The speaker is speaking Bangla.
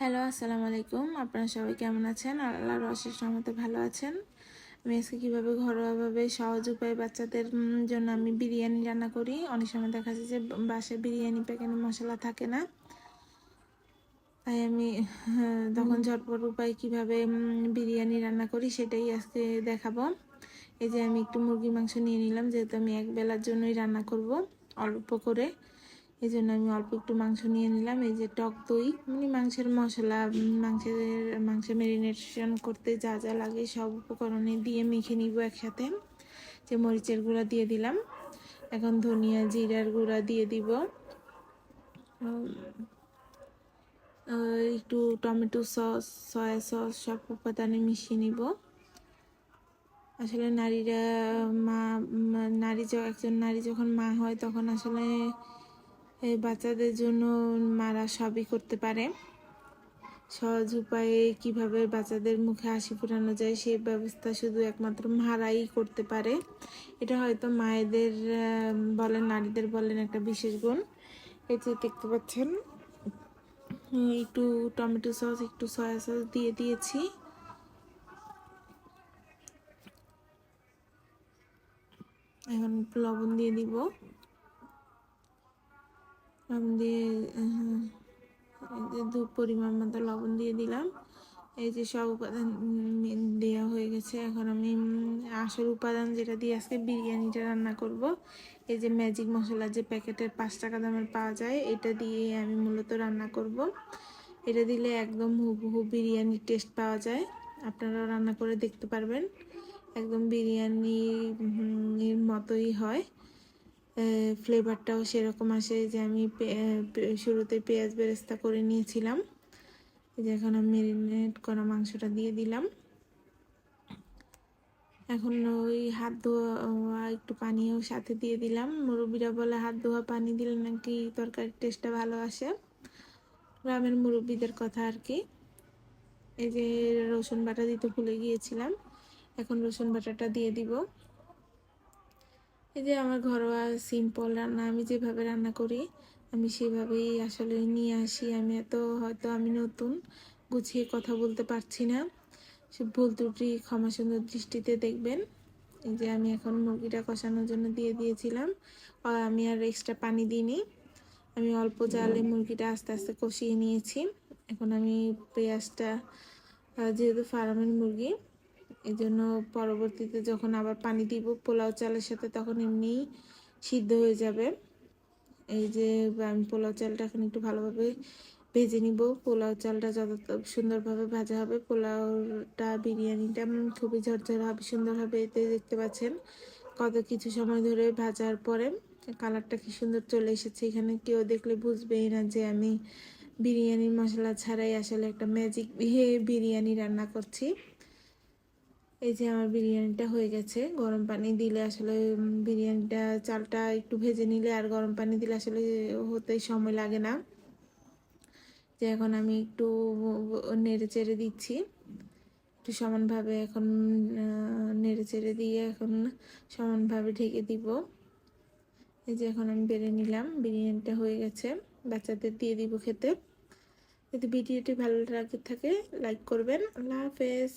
হ্যালো, আসসালামু আলাইকুম। আপনারা সবাই কেমন আছেন? আল্লাহর অশেষ রহমতে ভালো আছেন। আমি আজকে কীভাবে ঘরোয়াভাবে সহজ উপায়ে বাচ্চাদের জন্য আমি বিরিয়ানি রান্না করি। অনেক সময় দেখা যায় যে বাসায় বিরিয়ানি প্যাকেট মশলা থাকে না, তাই আমি তখন ঝটপট উপায় কীভাবে বিরিয়ানি রান্না করি সেটাই আজকে দেখাবো। এই যে আমি একটু মুরগির মাংস নিয়ে নিলাম, যেহেতু আমি এক বেলার জন্যই রান্না করব অল্প করে। এই জন্য আমি অল্প একটু মাংস নিয়ে নিলাম। এই যে টক দই, মানে মাংসের মশলা, মাংসের ম্যারিনেশন করতে যা যা লাগে সব উপকরণে দিয়ে মেখে নিব একসাথে। যে মরিচের গুঁড়া দিয়ে দিলাম, এখন ধনিয়া জিরার গুঁড়া দিয়ে দিব, একটু টমেটো সস, সয়া সস সব উপাদানে মিশিয়ে নিব। আসলে নারীরা একজন নারী যখন মা হয় তখন আসলে বাচ্চাদের জন্য মারা সবই করতে পারে। সহজ উপায়ে কিভাবে বাচ্চাদের মুখে হাসি ফোটানো যায় সেই ব্যবস্থা শুধু একমাত্র মারাই করতে পারে। এটা হয়তো মায়েদের বলেন, নারীদের বলেন একটা বিশেষ গুণ। এই যে দেখতে পাচ্ছেন একটু টমেটো সস, একটু সয়া সস দিয়ে দিয়েছি। এখন লবণ দিয়ে দিব, লবণ দিয়ে পরিমাণ মতো লবণ দিয়ে দিলাম। এই যে সব উপাদান দেওয়া হয়ে গেছে। এখন আমি আসল উপাদান যেটা দিয়ে আজকে বিরিয়ানিটা রান্না করব, এই যে ম্যাজিক মশলা যে প্যাকেটের 5 টাকা দামের পাওয়া যায়, এটা দিয়ে আমি মূলত রান্না করব। এটা দিলে একদম হুবহু বিরিয়ানির টেস্ট পাওয়া যায়। আপনারাও রান্না করে দেখতে পারবেন, একদম বিরিয়ানির মতোই হয়। ফ্লেভারটাও সেরকম আসে। যে আমি শুরুতে পেঁয়াজ বেরেস্তা করে নিয়েছিলাম। এই যে এখন আমি ম্যারিনেট করা মাংসটা দিয়ে দিলাম। এখন ওই হাত ধোয়া একটু পানিও সাথে দিয়ে দিলাম। মুরব্বীরা বলে হাত ধোয়া পানি দিলে নাকি তরকারির টেস্টটা ভালো আসে, গ্রামের মুরব্বীদের কথা আর কি। এই যে রসুন বাটা দিতে ভুলে গিয়েছিলাম, এখন রসুন বাটাটা দিয়ে দিব। এই যে আমার ঘরোয়া সিম্পল রান্না, আমি যেভাবে রান্না করি আমি সেভাবেই আসলে নিয়ে আসি। হয়তো আমি নতুন, গুছিয়ে কথা বলতে পারছি না, সে ভুল ত্রুটি ক্ষমা সুন্দর দৃষ্টিতে দেখবেন। এই যে আমি এখন মুরগিটা কষানোর জন্য দিয়ে দিয়েছিলাম, আমি আর এক্সট্রা পানি দিইনি। আমি অল্প জালে মুরগিটা আস্তে আস্তে কষিয়ে নিয়েছি। এখন আমি পেঁয়াজটা, যেহেতু ফার্মের মুরগি এই জন্য পরবর্তীতে যখন আবার পানি দিব পোলাও চালের সাথে, তখন এমনিই সিদ্ধ হয়ে যাবে। এই যে আমি পোলাও চালটা এখন একটু ভালোভাবে ভেজে নিব। পোলাও চালটা যত সুন্দরভাবে ভাজা হবে, পোলাওটা বিরিয়ানিটা খুবই ঝরঝরে হবে, সুন্দর হবে। এতে দেখতে পাচ্ছেন কত কিছু সময় ধরে ভাজার পরে কালারটা কি সুন্দর চলে এসেছে। এখানে কেউ দেখলে বুঝবেই না যে আমি বিরিয়ানির মশলা ছাড়াই আসলে একটা ম্যাজিক বিরিয়ানি রান্না করছি। এই যে আমার বিরিয়ানিটা হয়ে গেছে। গরম পানি দিলে আসলে বিরিয়ানিটা, চালটা একটু ভেজে নিলে আর গরম পানি দিলে আসলে হতে সময় লাগে না। যে এখন আমি একটু নেড়ে চেড়ে দিচ্ছি, একটু সমানভাবে এখন নেড়ে চেড়ে দিয়ে এখন সমানভাবে ঢেকে দিব। এই যে এখন আমি বেড়ে নিলাম, বিরিয়ানিটা হয়ে গেছে, বাচ্চাদের দিয়ে দিব খেতে। যদি ভিডিওটি ভালো লাগে থাকে লাইক করবেন। আল্লাহ হাফেজ।